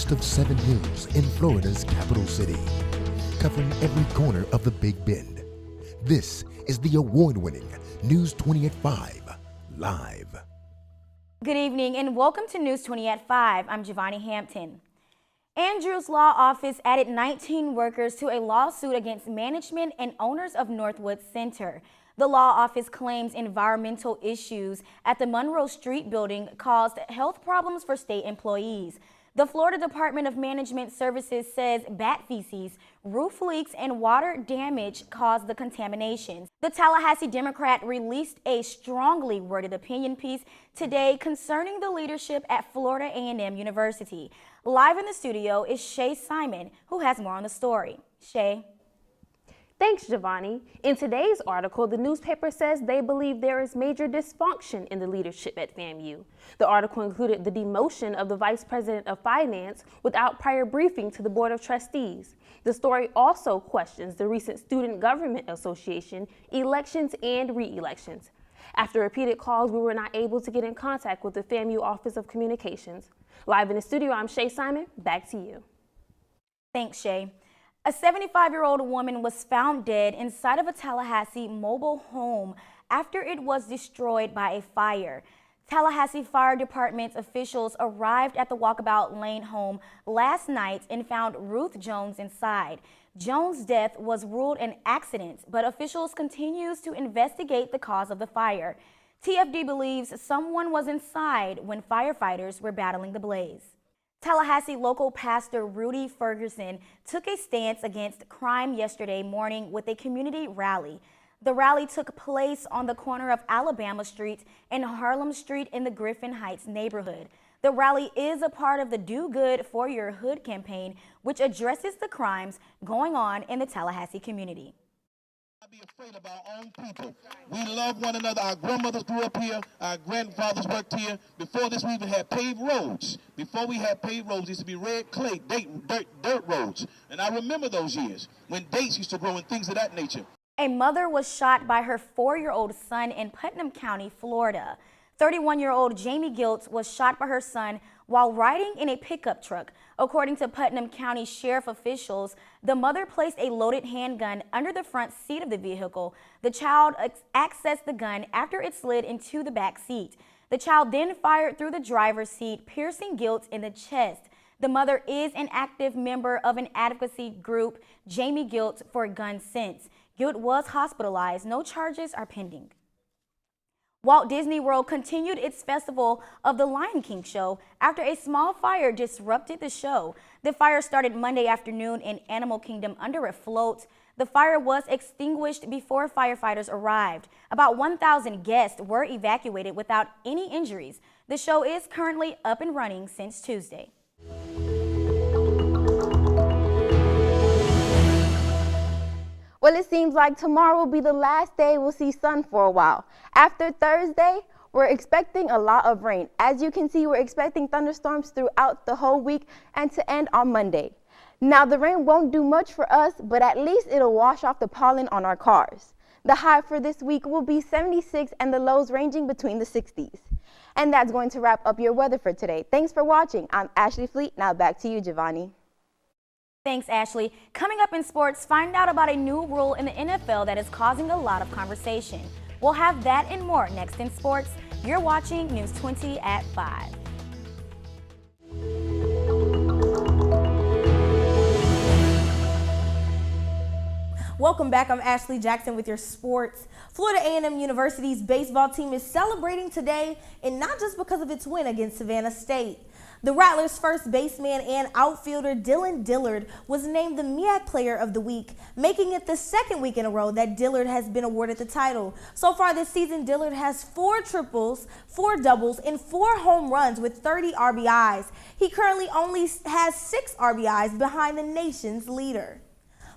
first of 7 news in Florida's capital city, covering every corner of the Big Bend. This is the award-winning News 20 at 5 Live. Good evening and welcome to News 20 at 5. I'm Giovanni Hampton. Andrews Law Office added 19 workers to a lawsuit against management and owners of Northwood Center. The law office claims environmental issues at the Monroe Street building caused health problems for state employees. The Florida Department of Management Services says bat feces, roof leaks, and water damage caused the contaminations. The Tallahassee Democrat released a strongly worded opinion piece today concerning the leadership at Florida A&M University. Live in the studio is Shay Simon, who has more on the story. Shay. Thanks, Giovanni. In today's article, the newspaper says they believe there is major dysfunction in the leadership at FAMU. The article included the demotion of the Vice President of Finance without prior briefing to the Board of Trustees. The story also questions the recent Student Government Association elections and re-elections. After repeated calls, we were not able to get in contact with the FAMU Office of Communications. Live in the studio, I'm Shay Simon. Back to you. Thanks, Shay. A 75-year-old woman was found dead inside of a Tallahassee mobile home after it was destroyed by a fire. Tallahassee Fire Department officials arrived at the Walkabout Lane home last night and found Ruth Jones inside. Jones' death was ruled an accident, but officials continue to investigate the cause of the fire. TFD believes someone was inside when firefighters were battling the blaze. Tallahassee local pastor Rudy Ferguson took a stance against crime yesterday morning with a community rally. The rally took place on the corner of Alabama Street and Harlem Street in the Griffin Heights neighborhood. The rally is a part of the Do Good for Your Hood campaign, which addresses the crimes going on in the Tallahassee community. Be afraid of our own people. We love one another. Our grandmothers grew up here. Our grandfathers worked here. Before this, we even had paved roads. Before we had paved roads, used to be red clay, dirt roads. And I remember those years when dates used to grow and things of that nature. A mother was shot by her 4-year-old son in Putnam County, Florida. 31-year-old Jamie Gilt was shot by her son while riding in a pickup truck. According to Putnam County Sheriff officials, the mother placed a loaded handgun under the front seat of the vehicle. The child accessed the gun after it slid into the back seat. The child then fired through the driver's seat, piercing Gilt in the chest. The mother is an active member of an advocacy group, Jamie Gilt for Gun Sense. Gilt was hospitalized. No charges are pending. Walt Disney World continued its festival of the Lion King show after a small fire disrupted the show. The fire started Monday afternoon in Animal Kingdom under a float. The fire was extinguished before firefighters arrived. About 1,000 guests were evacuated without any injuries. The show is currently up and running since Tuesday. Well, it seems like tomorrow will be the last day we'll see sun for a while. After Thursday, we're expecting a lot of rain. As you can see, we're expecting thunderstorms throughout the whole week and to end on Monday. Now, the rain won't do much for us, but at least it'll wash off the pollen on our cars. The high for this week will be 76 and the lows ranging between the 60s. And that's going to wrap up your weather for today. Thanks for watching. I'm Ashley Fleet. Now back to you, Giovanni. Thanks, Ashley. Coming up in sports, find out about a new rule in the NFL that is causing a lot of conversation. We'll have that and more next in sports. You're watching News 20 at 5. Welcome back. I'm Ashley Jackson with your sports. Florida A&M University's baseball team is celebrating today, and not just because of its win against Savannah State. The Rattlers' first baseman and outfielder Dylan Dillard was named the MEAC Player of the Week, making it the second week in a row that Dillard has been awarded the title. So far this season, Dillard has 4 triples, 4 doubles, and 4 home runs with 30 RBIs. He currently only has 6 RBIs behind the nation's leader.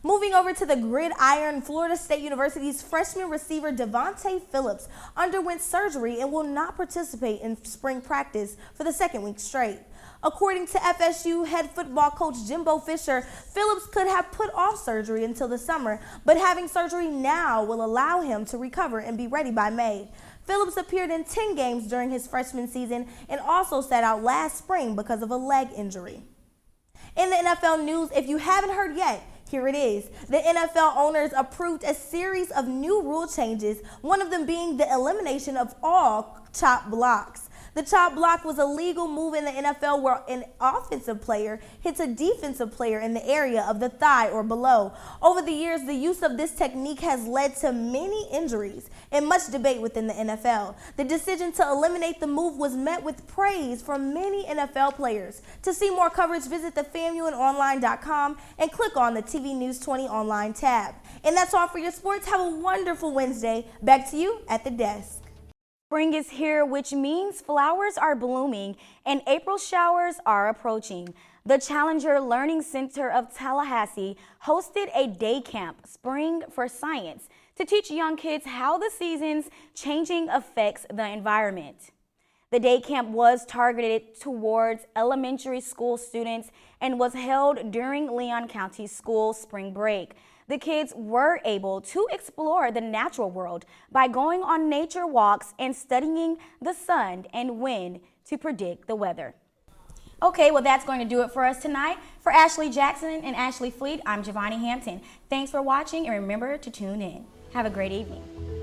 Moving over to the gridiron, Florida State University's freshman receiver Devontae Phillips underwent surgery and will not participate in spring practice for the second week straight. According to FSU head football coach Jimbo Fisher, Phillips could have put off surgery until the summer, but having surgery now will allow him to recover and be ready by May. Phillips appeared in 10 games during his freshman season and also sat out last spring because of a leg injury. In the NFL news, if you haven't heard yet, here it is. The NFL owners approved a series of new rule changes, one of them being the elimination of all chop blocks. The chop block was a legal move in the NFL where an offensive player hits a defensive player in the area of the thigh or below. Over the years, the use of this technique has led to many injuries and much debate within the NFL. The decision to eliminate the move was met with praise from many NFL players. To see more coverage, visit the FAMUonline.com and click on the TV News 20 online tab. And that's all for your sports. Have a wonderful Wednesday. Back to you at the desk. Spring is here, which means flowers are blooming and April showers are approaching. The Challenger Learning Center of Tallahassee hosted a day camp, Spring for Science, to teach young kids how the seasons changing affects the environment. The day camp was targeted towards elementary school students and was held during Leon County School spring break. The kids were able to explore the natural world by going on nature walks and studying the sun and wind to predict the weather. Okay, well, that's going to do it for us tonight. For Ashley Jackson and Ashley Fleet, I'm Giovanni Hampton. Thanks for watching, and remember to tune in. Have a great evening.